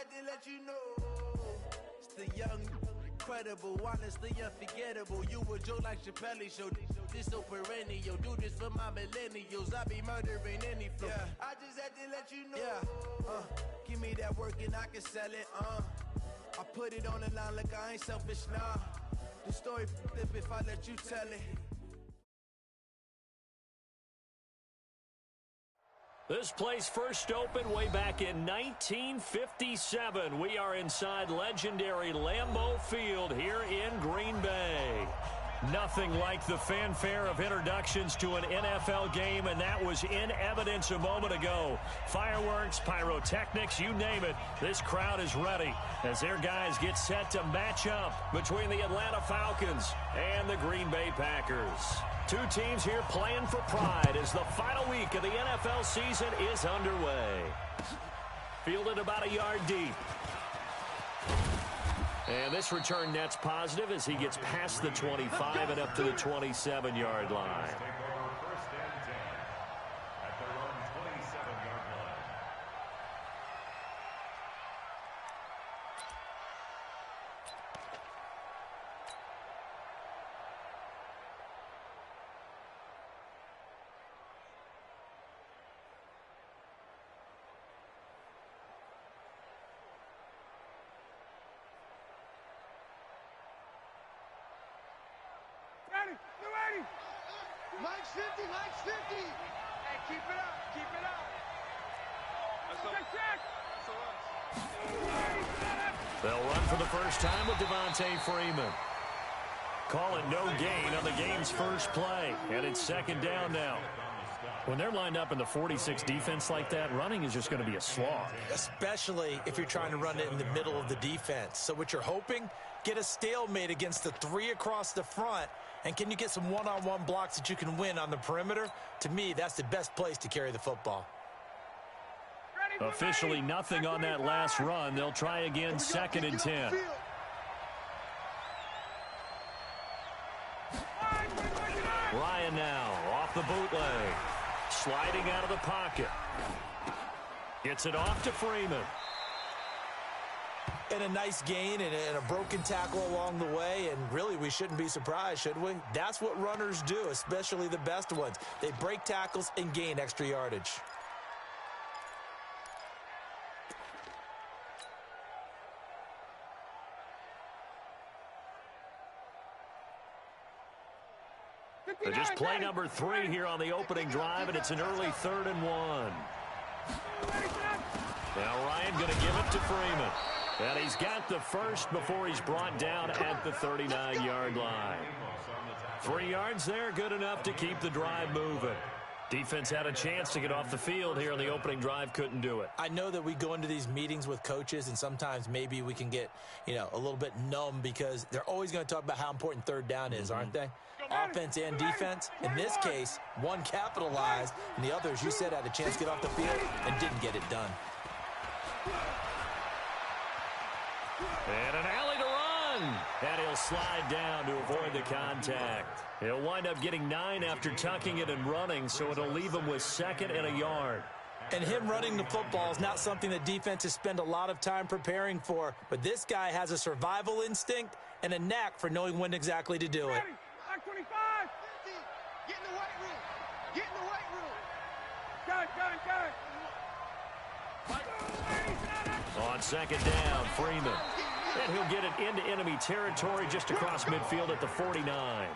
had to let you know. It's the young, incredible, honestly unforgettable. You a joke like Chappelle Show. This so perennial. Do this for my millennials. I be murdering any flow. Yeah. I just had to let you know. Yeah. Give me that work and I can sell it. I put it on the line like I ain't selfish, nah. The story flip if I let you tell it. This place first opened way back in 1957. We are inside legendary Lambeau Field here in Green Bay. Nothing like the fanfare of introductions to an NFL game, and that was in evidence a moment ago. Fireworks, pyrotechnics, you name it. This crowd is ready as their guys get set to match up between the Atlanta Falcons and the Green Bay Packers. Two teams here playing for pride as the final week of the NFL season is underway. Fielded about a yard deep. And this return net's positive as he gets past the 25 and up to the 27-yard line. Mike's 50, Mike's 50. Hey, keep it up, keep it up. They'll run for the first time with Devontae Freeman. Call it no gain on the game's first play, and it's second down now. When they're lined up in the 46 defense like that, running is just going to be a slog. Especially if you're trying to run it in the middle of the defense. So what you're hoping, get a stalemate against the three across the front, and can you get some one-on-one blocks that you can win on the perimeter? To me, that's the best place to carry the football. Officially nothing on that last run. They'll try again, second and 10. Ryan now off the bootleg. Sliding out of the pocket. Gets it off to Freeman. And a nice gain and a broken tackle along the way, and really we shouldn't be surprised, should we? That's what runners do, especially the best ones. They break tackles and gain extra yardage. They're just play number 3 here on the opening drive, and it's an early 3rd and 1. Now Ryan going to give it to Freeman. And he's got the first before he's brought down at the 39-yard line. 3 yards there, good enough to keep the drive moving. Defense had a chance to get off the field here on the opening drive, couldn't do it. I know that we go into these meetings with coaches, and sometimes maybe we can get, a little bit numb because they're always going to talk about how important third down is, aren't they? Offense and defense. In this case, one capitalized, and the others, you said, had a chance to get off the field and didn't get it done. And an alley to run. And he'll slide down to avoid the contact. He'll wind up getting 9 after tucking it and running, so it'll leave him with 2nd and a yard. And him running the football is not something that defenses spend a lot of time preparing for, but this guy has a survival instinct and a knack for knowing when exactly to do it. 25. 50. Get in the weight room. Get in the weight room. Got it. On 2nd down, Freeman. And he'll get it into enemy territory just across midfield at the 49.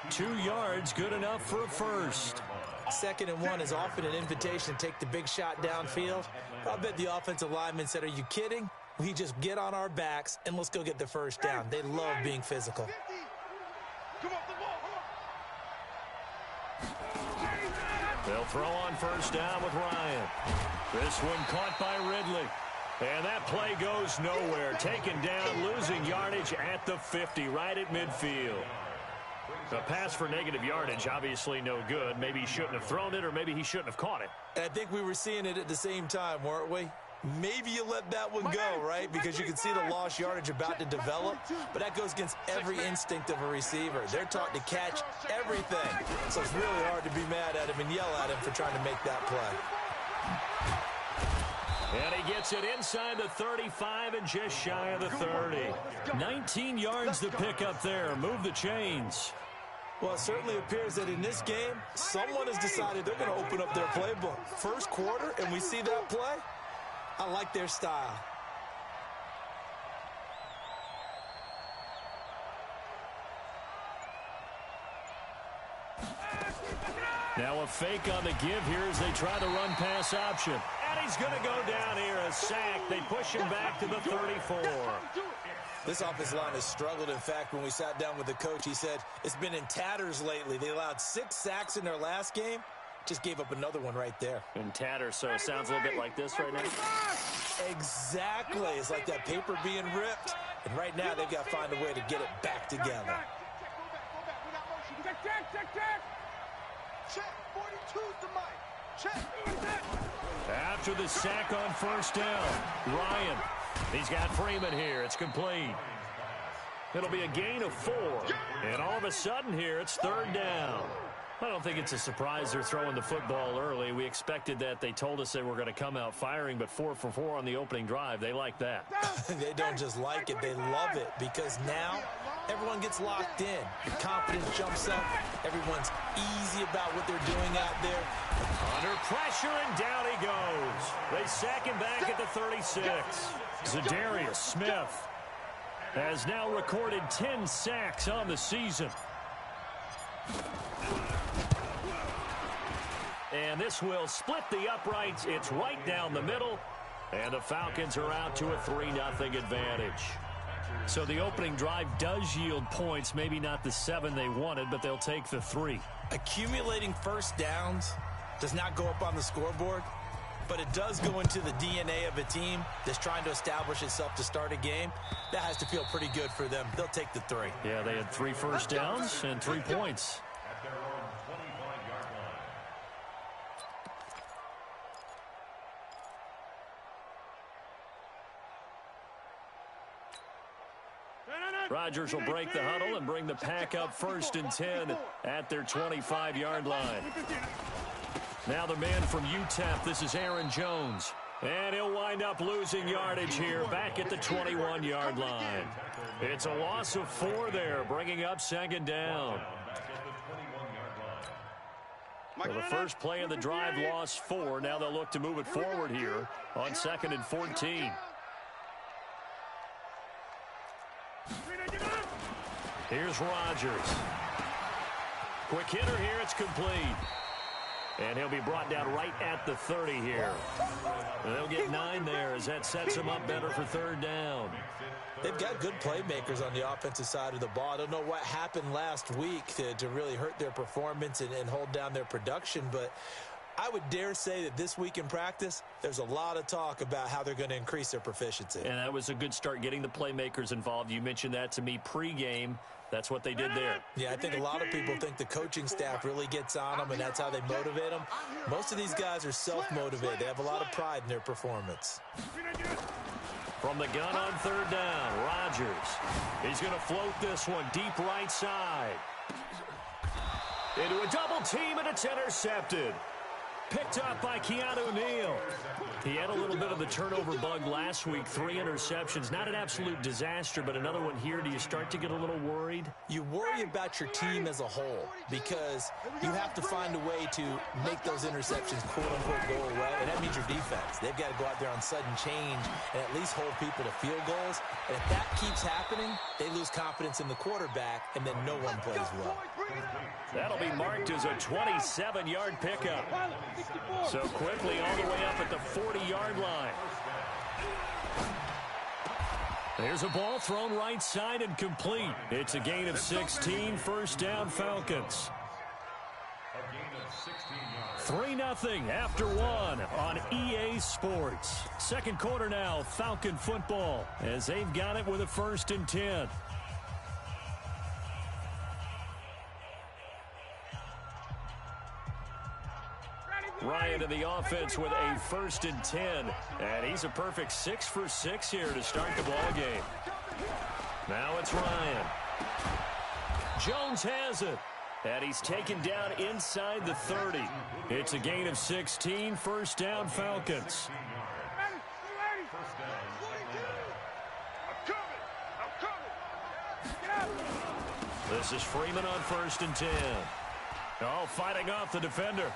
2 yards, good enough for a first. 2nd and 1 is often an invitation to take the big shot downfield. I bet the offensive lineman said, are you kidding? We just get on our backs and let's go get the first down. They love being physical. Come off the ball. They'll throw on first down with Ryan. This one caught by Ridley. And that play goes nowhere. Taken down, losing yardage at the 50, right at midfield. A pass for negative yardage, obviously no good. Maybe he shouldn't have thrown it, or maybe he shouldn't have caught it. And I think we were seeing it at the same time, weren't we? Maybe you let that one go, right? Because you can see the lost yardage about to develop. But that goes against every instinct of a receiver. They're taught to catch everything. So it's really hard to be mad at him and yell at him for trying to make that play. And he gets it inside the 35 and just shy of the 30. 19 yards to pick up there. Move the chains. Well, it certainly appears that in this game, someone has decided they're going to open up their playbook. First quarter, and we see that play. I like their style. Now a fake on the give here as they try the run-pass option. And he's going to go down here, a sack. They push him back to the 34. This offensive line has struggled. In fact, when we sat down with the coach, he said it's been in tatters lately. They allowed 6 sacks in their last game. Just gave up another one right there. In tatters, so it sounds a little bit like this right now. Exactly. It's like that paper being ripped. And right now, they've got to find a way to get it back together. Check. 42's the mic. Check. After the sack on first down, Ryan. He's got Freeman here. It's complete. It'll be a gain of 4. And all of a sudden here, it's third down. I don't think it's a surprise they're throwing the football early. We expected that. They told us they were going to come out firing, but 4 for 4 on the opening drive. They like that. They don't just like it. They love it because now everyone gets locked in. The confidence jumps up. Everyone's easy about what they're doing out there. Under pressure, and down he goes. They sack him back at the 36. Zadarius Smith has now recorded 10 sacks on the season. And this will split the uprights. It's right down the middle. And the Falcons are out to a 3-0 advantage. So the opening drive does yield points. Maybe not the 7 they wanted, but they'll take the 3. Accumulating first downs does not go up on the scoreboard, but it does go into the DNA of a team that's trying to establish itself to start a game. That has to feel pretty good for them. They'll take the 3. Yeah, they had 3 first downs and 3 points. Rodgers will break the huddle and bring the pack up 1st and 10 at their 25-yard line. Now the man from UTEP, this is Aaron Jones. And he'll wind up losing yardage here back at the 21-yard line. It's a loss of 4 there, bringing up 2nd down. Well, the first play of the drive lost 4. Now they'll look to move it forward here on 2nd and 14. Here's Rodgers. Quick hitter here. It's complete. And he'll be brought down right at the 30 here. And they'll get 9 there as that sets him up better for 3rd down. They've got good playmakers on the offensive side of the ball. I don't know what happened last week to really hurt their performance and hold down their production, but I would dare say that this week in practice, there's a lot of talk about how they're going to increase their proficiency. And that was a good start, getting the playmakers involved. You mentioned that to me pregame. That's what they did there. Yeah, I think a lot of people think the coaching staff really gets on them, and that's how they motivate them. Most of these guys are self-motivated. They have a lot of pride in their performance. From the gun on 3rd down, Rodgers. He's going to float this one deep right side. Into a double team, and it's intercepted. Picked up by Keanu Neal. He had a little bit of the turnover bug last week. 3 interceptions. Not an absolute disaster, but another one here. Do you start to get a little worried? You worry about your team as a whole because you have to find a way to make those interceptions, quote-unquote, go away, and that means your defense. They've got to go out there on sudden change and at least hold people to field goals. And if that keeps happening, they lose confidence in the quarterback, and then no one plays well. That'll be marked as a 27-yard pickup. So quickly all the way up at the 40-yard line. There's a ball thrown right side and complete. It's a gain of 16, 1st down Falcons. 3-0 after 1 on EA Sports. 2nd quarter now, Falcon football, as they've got it with a 1st and 10. Ryan in the offense with a 1st and 10. And he's a perfect 6 for 6 here to start the ball game. Now it's Ryan. Jones has it. And he's taken down inside the 30. It's a gain of 16, 1st down Falcons. This is Freeman on 1st and 10. Oh, fighting off the defender.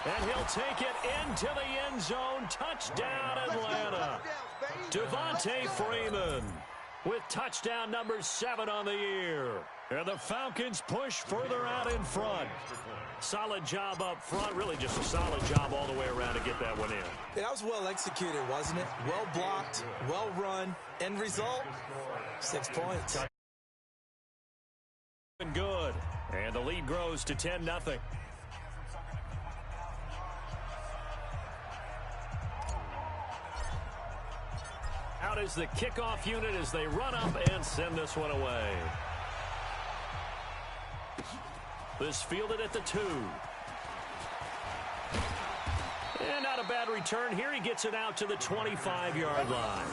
And he'll take it into the end zone. Touchdown, Atlanta. Devontae Freeman with touchdown number 7 on the year. And the Falcons push further out in front. Solid job up front. Really just a solid job all the way around to get that one in. That was well executed, wasn't it? Well blocked, well run. End result, 6 points. Good. And the lead grows to 10-0. Out is the kickoff unit as they run up and send this one away. This fielded at the 2. And not a bad return here. He gets it out to the 25-yard line.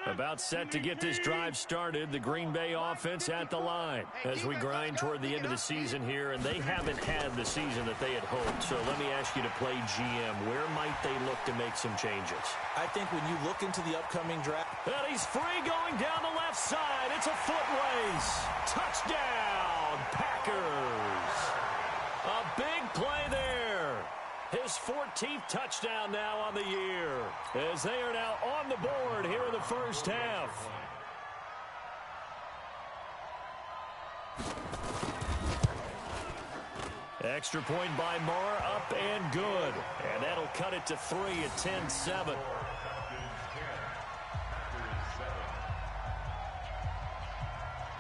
About set to get this drive started, the Green Bay offense at the line as we grind toward the end of the season here, and they haven't had the season that they had hoped. So let me ask you to play GM. Where might they look to make some changes? I think when you look into the upcoming draft. And he's free going down the left side. It's a foot race. Touchdown, Packers. A big play there. His 14th touchdown now on the year as they are now on the board here in the first half. Extra point by Moore, up and good. And that'll cut it to 3 at 10-7.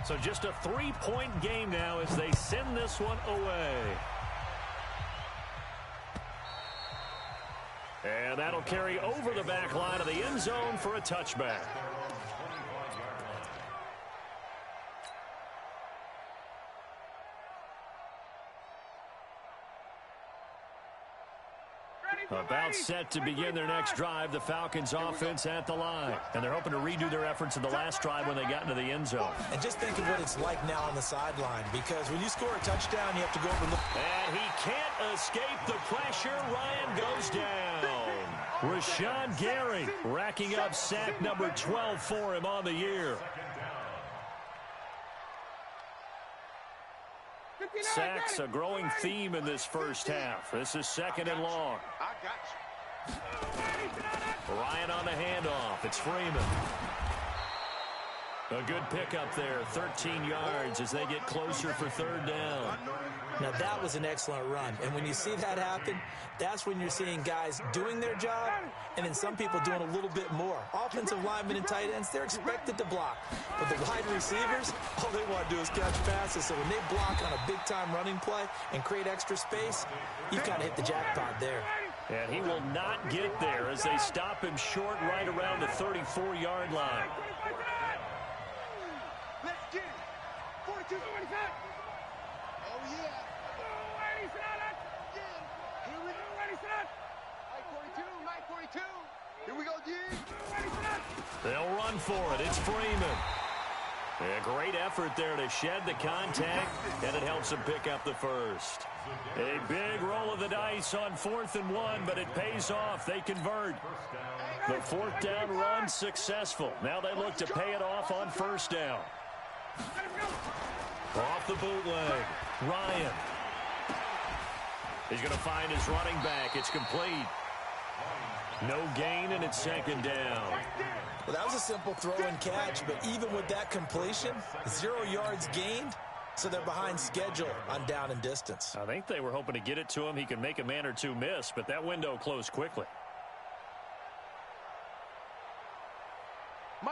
So just a 3-point game now as they send this one away. And that'll carry over the back line of the end zone for a touchback. About set to begin their next drive, the Falcons offense at the line. And they're hoping to redo their efforts in the last drive when they got into the end zone. And just think of what it's like now on the sideline, because when you score a touchdown, you have to go over and look. And he can't escape the pressure. Ryan goes down. Rashawn Gary racking up sack number 12 for him on the year. Sacks a growing theme in this first half. This is 2nd and long. Ryan on the handoff. It's Freeman. A good pickup there, 13 yards as they get closer for 3rd down. Now, that was an excellent run. And when you see that happen, that's when you're seeing guys doing their job and then some people doing a little bit more. Offensive linemen and tight ends, they're expected to block. But the wide receivers, all they want to do is catch passes. So when they block on a big-time running play and create extra space, you've got to hit the jackpot there. And he will not get there as they stop him short right around the 34-yard line. Let's get it. 42, 25. Oh, yeah. Here we go. Mike 42. Here we go, G. They'll run for it. It's Freeman. A great effort there to shed the contact, and it helps them pick up the first. A big roll of the dice on 4th and 1, but it pays off. They convert. The 4th down run successful. Now they look to pay it off on 1st down. Off the bootleg. Ryan. He's going to find his running back. It's complete. No gain, and it's 2nd down. Well, that was a simple throw and catch, but even with that completion, 0 yards gained, so they're behind schedule on down and distance. I think they were hoping to get it to him. He could make a man or two miss, but that window closed quickly.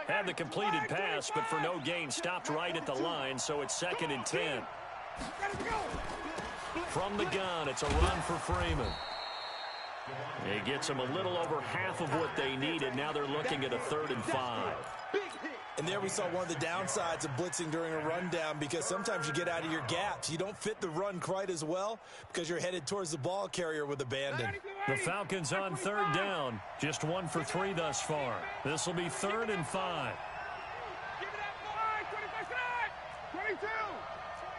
Had the completed pass, but for no gain, stopped right at the line, so it's 2nd and 10. From the gun, it's a run for Freeman. He gets them a little over half of what they needed. Now they're looking at a 3rd and 5. And there we saw one of the downsides of blitzing during a rundown, because sometimes you get out of your gaps. You don't fit the run quite as well because you're headed towards the ball carrier with abandon. The Falcons on third down. Just 1 for 3 thus far. This will be 3rd and 5. Give me that ball. 22.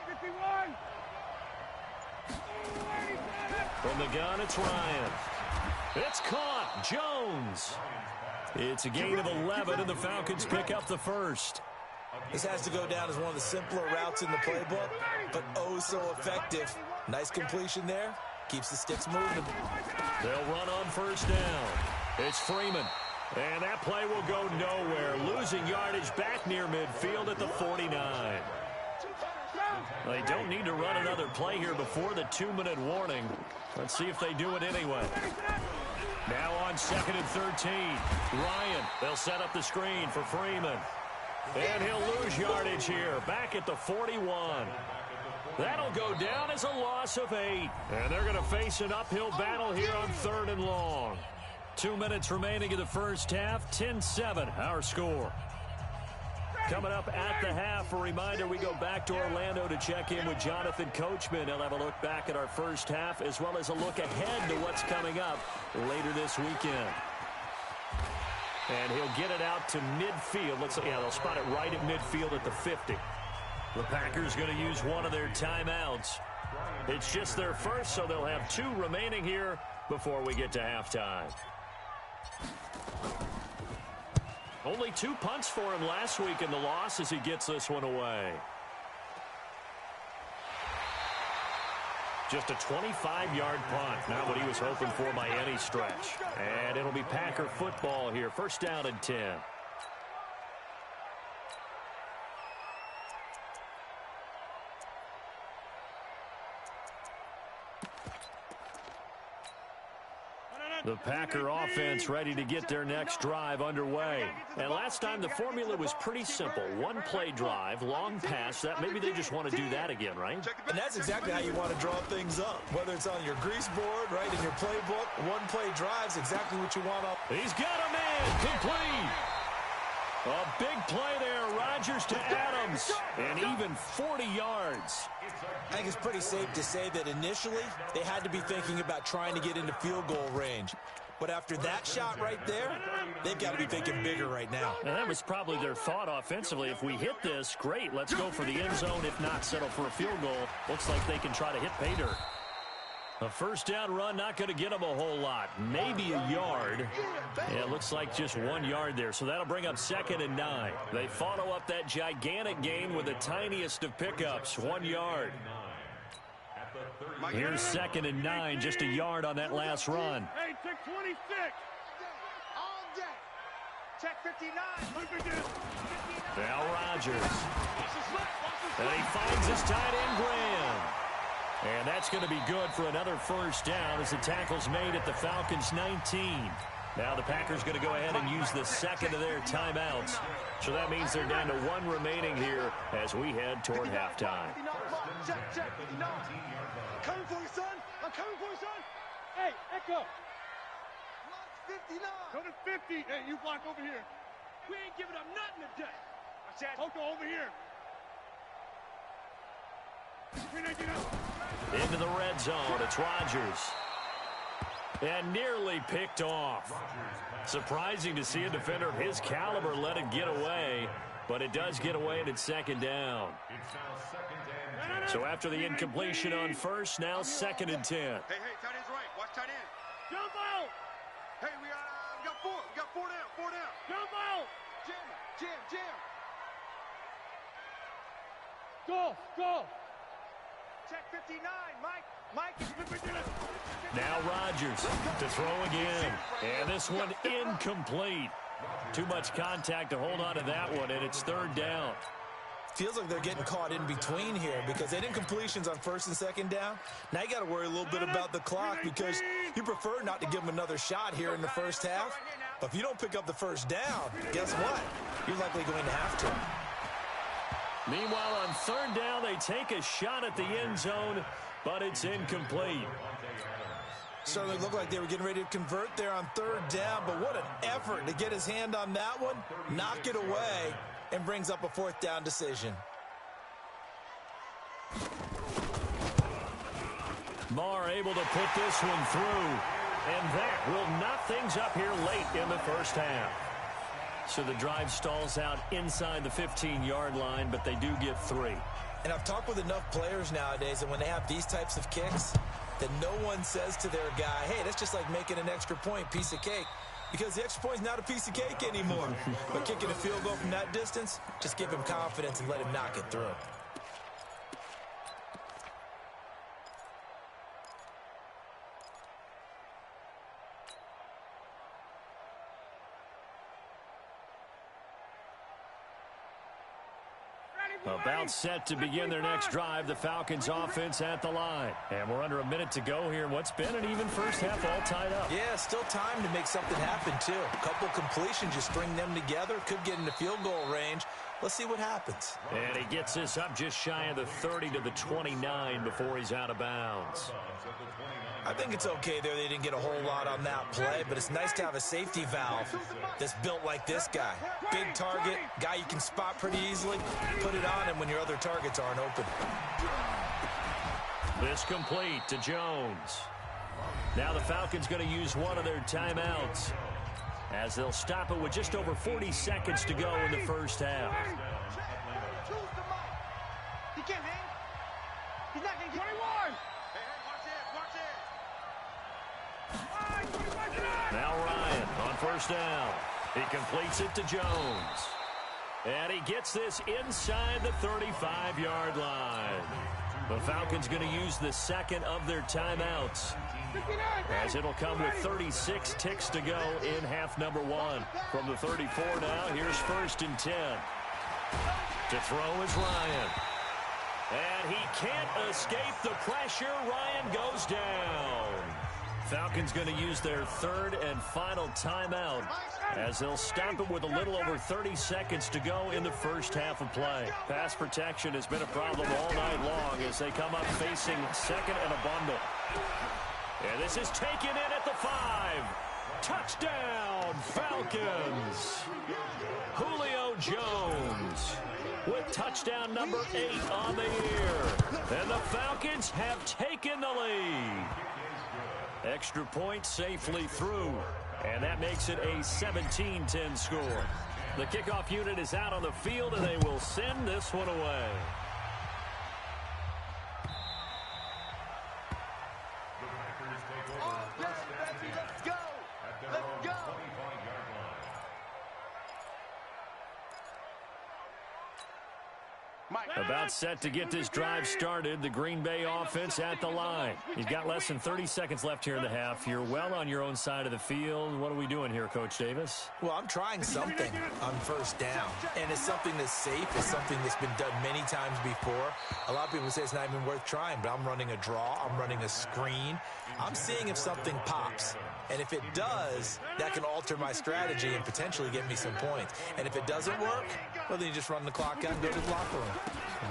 51. From the gun, it's Ryan. It's caught. Jones. It's a gain of 11, and the Falcons pick up the first. This has to go down as one of the simpler routes in the playbook, but oh so effective. Nice completion there. Keeps the sticks moving. They'll run on first down. It's Freeman. And that play will go nowhere. Losing yardage back near midfield at the 49. They don't need to run another play here before the 2-minute warning. Let's see if they do it anyway. Now on 2nd and 13. Ryan, they'll set up the screen for Freeman. And he'll lose yardage here, back at the 41. That'll go down as a loss of 8. And they're going to face an uphill battle here on 3rd and long. 2 minutes remaining in the first half, 10-7 our score. Coming up at the half, a reminder, we go back to Orlando to check in with Jonathan Coachman. He'll have a look back at our first half as well as a look ahead to what's coming up later this weekend. And he'll get it out to midfield. They'll spot it right at midfield at the 50. The Packers going to use one of their timeouts. It's just their first, so they'll have 2 remaining here before we get to halftime. Only 2 punts for him last week in the loss as he gets this one away. Just a 25-yard punt. Not what he was hoping for by any stretch. And it'll be Packer football here. First down and 10. The Packer offense ready to get their next drive underway. And last time the formula was pretty simple. 1-play drive, long pass. Maybe they just want to do that again, right? And that's exactly how you want to draw things up. Whether it's on your grease board, right, in your playbook, 1-play drive's exactly what you want up. He's got a man complete. A big play there. Rodgers to Adams. And even 40 yards. I think it's pretty safe to say that initially they had to be thinking about trying to get into field goal range. But after that shot right there, they've got to be thinking bigger right now. And that was probably their thought offensively. If we hit this, great. Let's go for the end zone. If not, settle for a field goal. Looks like they can try to hit pay dirt. A first down run, not going to get them a whole lot. Maybe a yard. Yeah, it looks like just 1 yard there. So that'll bring up 2nd and 9. They follow up that gigantic gain with the tiniest of pickups, 1 yard. Here's 2nd and 9, just a yard on that last run. Hey, check 26. All day. Check 59. Now Rodgers. And he finds his tight end, Graham. And that's going to be good for another first down as the tackle's made at the Falcons' 19. Now the Packers going to go ahead and use the second of their timeouts. So that means they're down to 1 remaining here as we head toward halftime. Check. I'm coming for you, son. I'm coming for you, son. Hey, Echo. 59. Go to 50. Hey, you block over here. We ain't giving up nothing today. Watch that. Toto over here. Into the red zone, it's Rodgers. And nearly picked off. Surprising to see a defender of his caliber let it get away, but it does get away and it's 2nd down. So after the incompletion on first, now 2nd and 10. Hey, tight end's right. Watch tight end. Jump out. Hey, we got 4. We got 4 down. 4 down. Jump out. Jam. Go. Check 59, Mike. Now Rodgers to throw again. And this one incomplete. Too much contact to hold on to that one, and it's 3rd down. Feels like they're getting caught in between here because they did incompletions on 1st and 2nd down. Now you got to worry a little bit about the clock because you prefer not to give them another shot here in the first half. But if you don't pick up the first down, guess what? You're likely going to have to. Meanwhile, on 3rd down, they take a shot at the end zone, but it's incomplete. Certainly looked like they were getting ready to convert there on 3rd down, but what an effort to get his hand on that one, knock it away, and brings up a 4th down decision. Marr able to put this one through. And that will knock things up here late in the first half. So the drive stalls out inside the 15-yard line, but they do get 3. And I've talked with enough players nowadays that when they have these types of kicks, that no one says to their guy, hey, that's just like making an extra point, piece of cake. Because the extra point is not a piece of cake anymore. But kicking a field goal from that distance, just give him confidence and let him knock it through. About set to begin their next drive, the Falcons offense at the line. And we're under a minute to go here in what's been an even first half, all tied up. Yeah, still time to make something happen, too. A couple completions, just string them together. Could get into field goal range. Let's see what happens. And he gets this up just shy of the 30 to the 29 before he's out of bounds. I think it's okay there. They didn't get a whole lot on that play, but it's nice to have a safety valve that's built like this guy. Big target, guy you can spot pretty easily. Put it on him when your other targets aren't open. This complete to Jones. Now the Falcons going to use one of their timeouts as they'll stop it with just over 40 seconds to go in the first half. He can't hang. He's not going to get 21. Now Ryan on first down. He completes it to Jones. And he gets this inside the 35-yard line. The Falcons going to use the second of their timeouts, as it'll come with 36 ticks to go in half number 1. From the 34 now, here's 1st and 10. To throw is Ryan. And he can't escape the pressure. Ryan goes down. Falcons going to use their third and final timeout, as they'll stop it with a little over 30 seconds to go in the first half of play. Pass protection has been a problem all night long as they come up facing second and a bundle. And this is taken in at the 5. Touchdown, Falcons. Julio Jones with touchdown number 8 on the year. And the Falcons have taken the lead. Extra point safely through, and that makes it a 17-10 score. The kickoff unit is out on the field, and they will send this one away. Let's go. Let's go. About set to get this drive started. The Green Bay offense at the line. You've got less than 30 seconds left here in the half. You're well on your own side of the field. What are we doing here, Coach Davis? Well, I'm trying something on first down, and it's something that's safe. It's something that's been done many times before. A lot of people say it's not even worth trying, but I'm running a draw. I'm running a screen. I'm seeing if something pops. And if it does, that can alter my strategy and potentially get me some points. And if it doesn't work, well, then you just run the clock out and go to the locker room.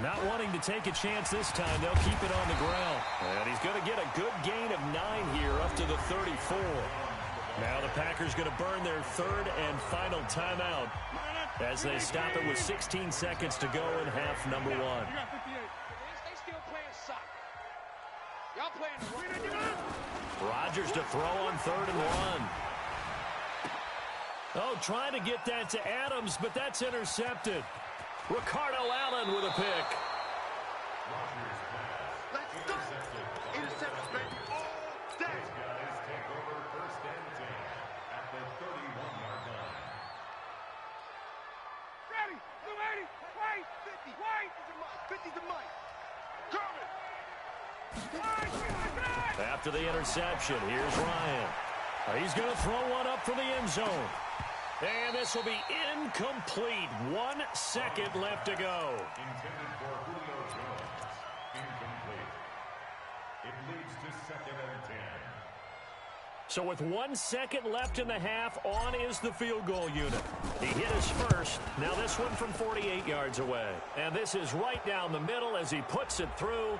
Not wanting to take a chance this time, they'll keep it on the ground. And he's going to get a good gain of 9 here up to the 34. Now the Packers going to burn their third and final timeout as they stop it with 16 seconds to go in half number 1. They still playing soccer. Y'all playing. Rodgers to throw on 3rd and 1. Oh, trying to get that to Adams, but that's intercepted. Ricardo Allen with a pick. Let's go. Interception, baby. All day. Guys take over 1st and 10 at the 31-yard line. Ready. Blue 80. White. 50. White. 50 to Mike. Coming. After the interception, here's Ryan. He's going to throw one up for the end zone. And this will be incomplete. 1 second left to go. Intended for Julio Jones. Incomplete. It leads to 2nd and 10. So with 1 second left in the half, on is the field goal unit. He hit his first. Now this one from 48 yards away. And this is right down the middle as he puts it through.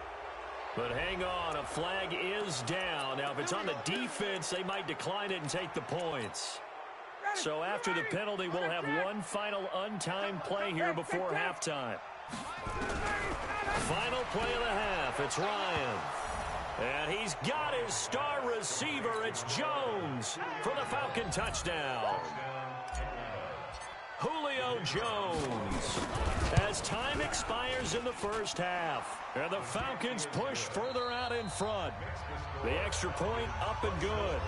But hang on, a flag is down. Now, if it's on the defense, they might decline it and take the points. So after the penalty, we'll have one final untimed play here before halftime. Final play of the half. It's Ryan. And he's got his star receiver. It's Jones for the Falcon touchdown. Julio Jones. As time expires in the first half, and the Falcons push further out in front. The extra point up and good.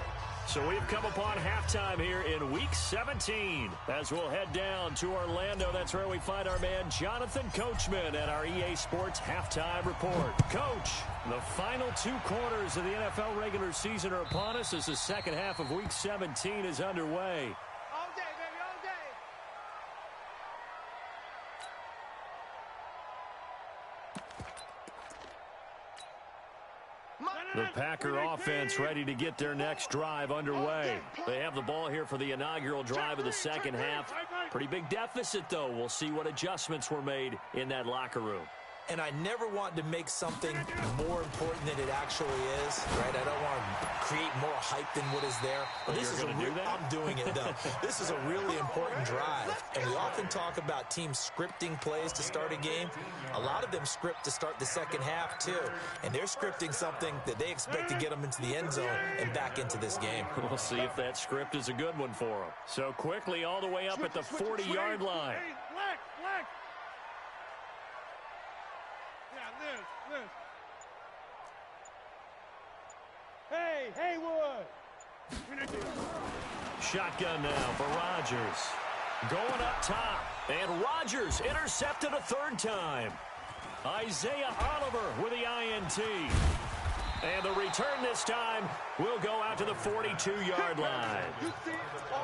So we've come upon halftime here in Week 17 as we'll head down to Orlando. That's where we find our man Jonathan Coachman at our EA Sports Halftime Report. Coach, the final 2 quarters of the NFL regular season are upon us as the second half of Week 17 is underway. All day, baby, all day. The Packer offense ready to get their next drive underway. They have the ball here for the inaugural drive of the second half. Pretty big deficit, though. We'll see what adjustments were made in that locker room. And I never want to make something more important than it actually is, right? I don't want to create more hype than what is there. But this is I'm doing it, though. This is a really important drive. And we often talk about teams scripting plays to start a game. A lot of them script to start the second half, too. And they're scripting something that they expect to get them into the end zone and back into this game. We'll see if that script is a good one for them. So quickly all the way up at the 40-yard line. Hey, black. Yeah, Liz. Hey, Haywood. Shotgun now for Rodgers. Going up top. And Rodgers intercepted a third time. Isaiah Oliver with the INT. And the return this time will go out to the 42-yard line.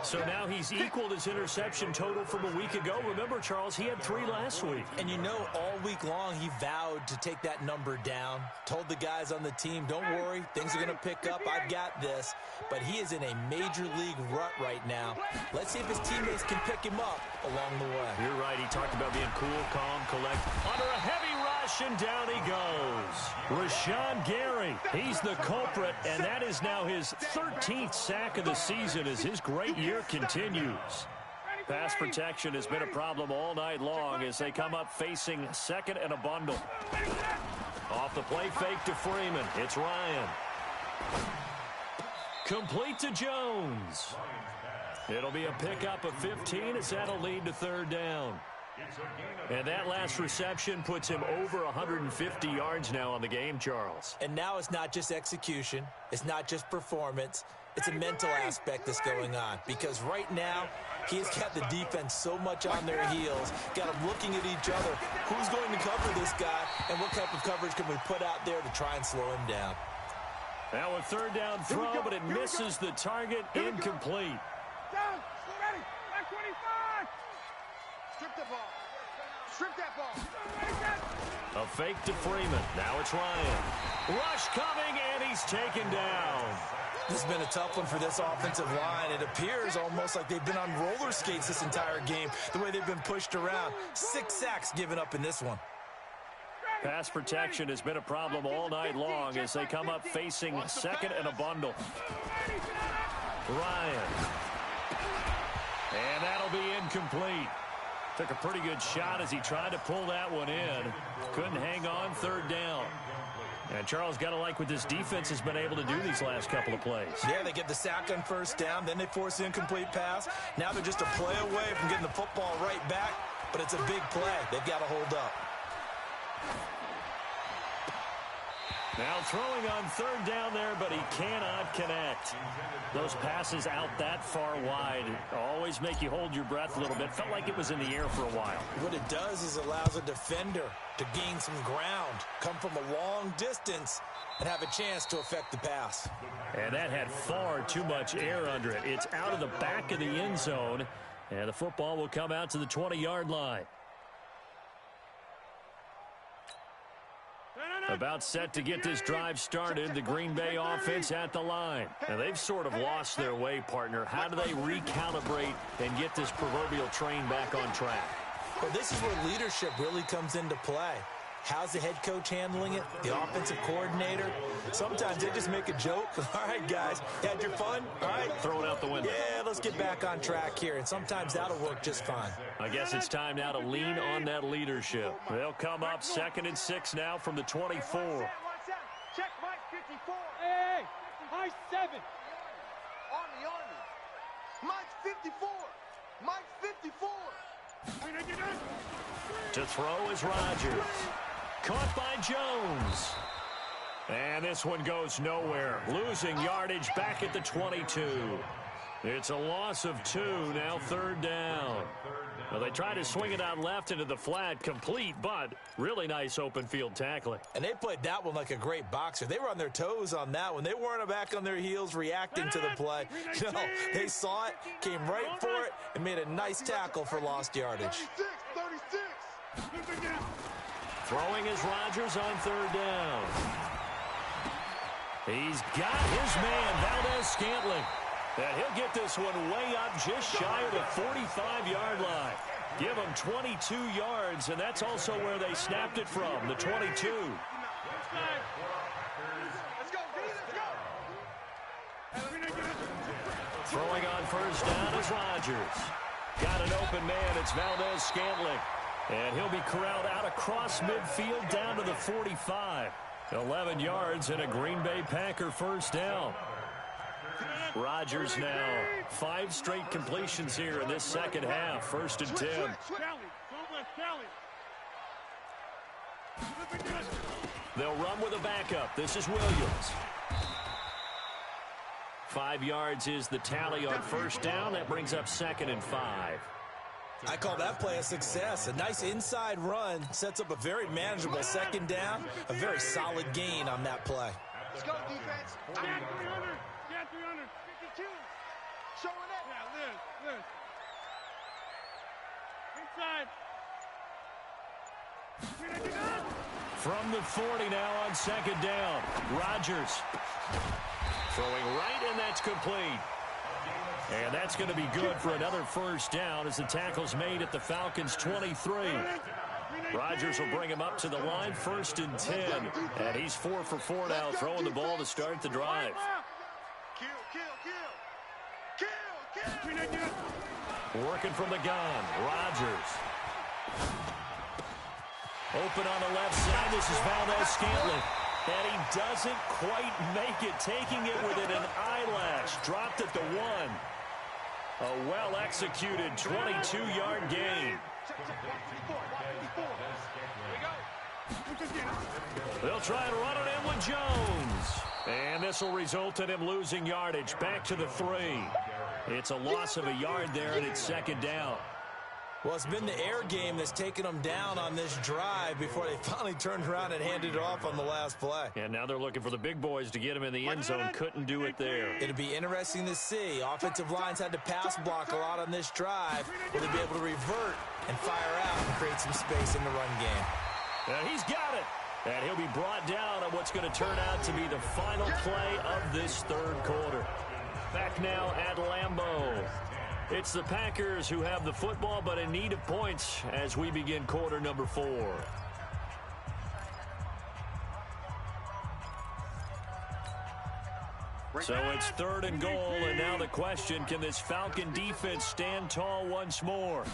So now he's equaled his interception total from a week ago. Remember, Charles, he had 3 last week. And you know, all week long he vowed to take that number down. Told the guys on the team, don't worry, things are going to pick up. I've got this. But he is in a major league rut right now. Let's see if his teammates can pick him up along the way. You're right. He talked about being cool, calm, collect. Under a heavy rush, and down he goes. Rashawn Gary, he's the culprit, and that is now his 13th sack of the season as his great year continues. Pass protection has been a problem all night long as they come up facing second and a bundle. Off the play fake to Freeman. It's Ryan. Complete to Jones. It'll be a pickup of 15 as that'll lead to third down. And that last reception puts him over 150 yards now on the game, Charles. And now it's not just execution. It's not just performance. It's a mental aspect that's going on. Because right now, he's got the defense so much on their heels, got them looking at each other. Who's going to cover this guy, and what type of coverage can we put out there to try and slow him down? Now a third down throw, but it misses the target. Incomplete. Down, ready, back 25. Strip the ball. Strip that ball. A fake to Freeman. Now it's Ryan. Rush coming, and he's taken down. This has been a tough one for this offensive line. It appears almost like they've been on roller skates this entire game, the way they've been pushed around. 6 sacks given up in this one. Pass protection has been a problem all night long as they come up facing second and a bundle. Ryan. And that'll be incomplete. Took a pretty good shot as he tried to pull that one in. Couldn't hang on, third down. And Charles, got to like what this defense has been able to do these last couple of plays. Yeah, they get the sack on first down, then they force the incomplete pass. Now they're just a play away from getting the football right back, but it's a big play. They've got to hold up. Now throwing on third down there, but he cannot connect. Those passes out that far wide always make you hold your breath a little bit. Felt like it was in the air for a while. What it does is allows a defender to gain some ground, come from a long distance, and have a chance to affect the pass. And that had far too much air under it. It's out of the back of the end zone, and the football will come out to the 20-yard line. About set to get this drive started, the Green Bay offense at the line. And they've sort of lost their way, partner. How do they recalibrate and get this proverbial train back on track? Well, this is where leadership really comes into play. How's the head coach handling it? The offensive coordinator? Sometimes they just make a joke. All right, guys, had your fun? All right. Throw it out the window. Yeah, let's get back on track here. And sometimes that'll work just fine. I guess it's time now to lean on that leadership. They'll come up 2nd and 6 now from the 24. Check Mike 55. Mike's 54. Mike's 54. To throw is Rodgers. Caught by Jones. And this one goes nowhere. Losing yardage back at the 22. It's a loss of 2, now third down. Well, they tried to swing it out left into the flat, complete, but really nice open field tackling. And they played that one like a great boxer. They were on their toes on that one. They weren't back on their heels reacting to the play. No, they saw it, came right for it, and made a nice tackle for lost yardage. 36. Throwing is Rodgers on third down. He's got his man, Valdez-Scantling. And he'll get this one way up just shy of the 45-yard line. Give him 22 yards, and that's also where they snapped it from, the 22. Let's go, Throwing on first down is Rodgers. Got an open man, it's Valdez-Scantling. And he'll be corralled out across midfield down to the 45. 11 yards and a Green Bay Packer first down. Rodgers now 5 straight completions here in this second half. 1st and 10. They'll run with a backup. This is Williams. 5 yards is the tally on first down. That brings up 2nd and 5. I call that play a success. A nice inside run sets up a very manageable second down. A very solid gain on that play. Let's go, defense. 300. 52. Showing it. Yeah, Liz. Inside. From the 40 now on 2nd down. Rodgers throwing right, and that's complete. And that's going to be good for another first down as the tackle's made at the Falcons' 23. Rodgers will bring him up to the line, 1st and 10. And he's 4 for 4 now, throwing the ball to start the drive. Working from the gun, Rodgers. Open on the left side, this is Valdez-Scantling. And he doesn't quite make it, taking it within an eyelash. Dropped at the 1. A well-executed 22-yard gain. They'll try and run it in with Jones. And this will result in him losing yardage back to the 3. It's a loss of a yard there, and it's 2nd down. Well, it's been the air game that's taken them down on this drive before they finally turned around and handed it off on the last play. And now they're looking for the big boys to get him in the end zone. Couldn't do it there. It'll be interesting to see. Offensive lines had to pass block a lot on this drive. Will they be able to revert and fire out and create some space in the run game? And he's got it. And he'll be brought down on what's going to turn out to be the final play of this third quarter. Back now at Lambeau. It's the Packers who have the football, but in need of points as we begin quarter number 4. So it's 3rd and goal, and now the question, can this Falcon defense stand tall once more?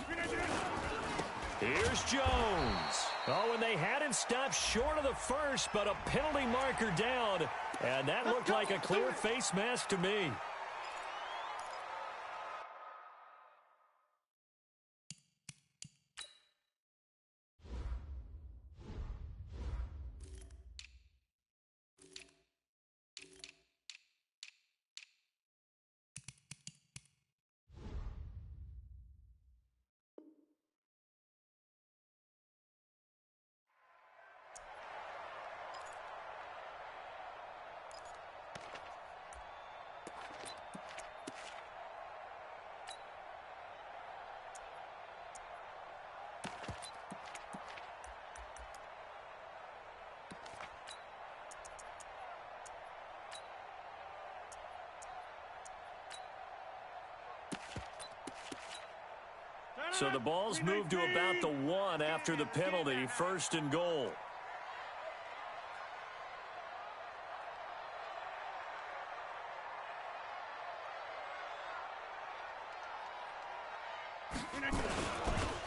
Here's Jones. Oh, and they had him stopped short of the first, but a penalty marker down, and that looked like a clear face mask to me. So the ball's moved to about the 1 after the penalty. 1st and goal.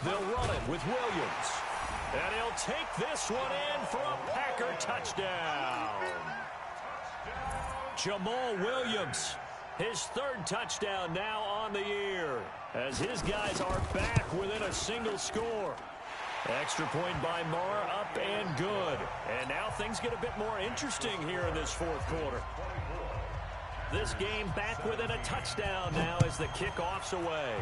They'll run it with Williams. And he'll take this one in for a Packer touchdown. Jamal Williams His third touchdown now on the year, as his guys are back within a single score. Extra point by Marr, up and good. And now things get a bit more interesting here in this fourth quarter. This game back within a touchdown now as the kickoff's away.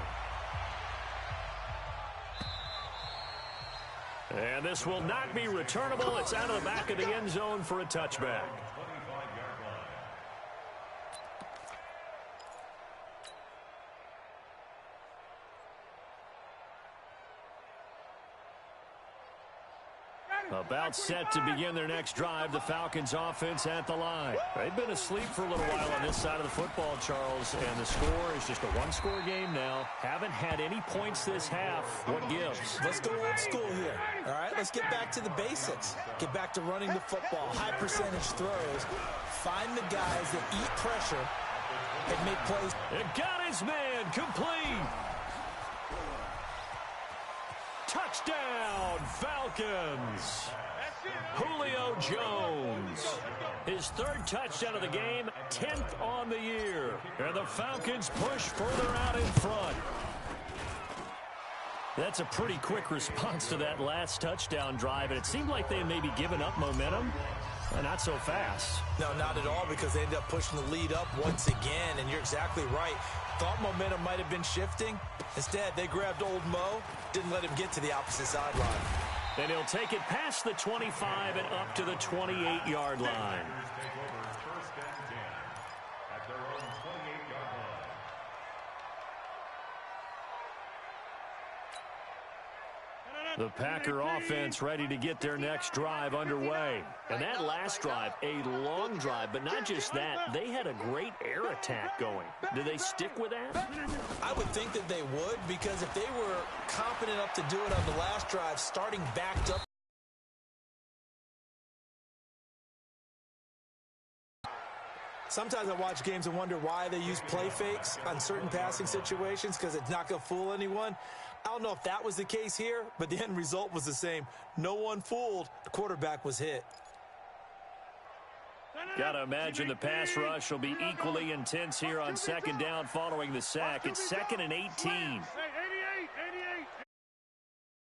And this will not be returnable. It's out of the back of the end zone for a touchback. About set to begin their next drive, the Falcons offense at the line. They've been asleep for a little while on this side of the football, Charles, and the score is just a one-score game now. Haven't had any points this half. What gives? Let's go old school here, all right? Let's get back to the basics. Get back to running the football, high percentage throws. Find the guys that eat pressure and make plays. It got his man complete. Touchdown, Falcons. Julio Jones. His third touchdown of the game, 10th on the year. And the Falcons push further out in front. That's a pretty quick response to that last touchdown drive, and it seemed like they had maybe given up momentum. Not so fast. No, not at all, because they ended up pushing the lead up once again, and you're exactly right. Thought momentum might have been shifting. Instead, they grabbed old Mo, didn't let him get to the opposite sideline. And he'll take it past the 25 and up to the 28-yard line. The Packer offense ready to get their next drive underway. And that last drive, a long drive, but not just that. They had a great air attack going. Do they stick with that? I would think that they would, because if they were competent enough to do it on the last drive, starting backed up. Sometimes I watch games and wonder why they use play fakes on certain passing situations, because it's not going to fool anyone. I don't know if that was the case here, but the end result was the same. No one fooled. The quarterback was hit. Got to imagine the pass rush will be equally intense here on second down following the sack. It's 2nd and 18.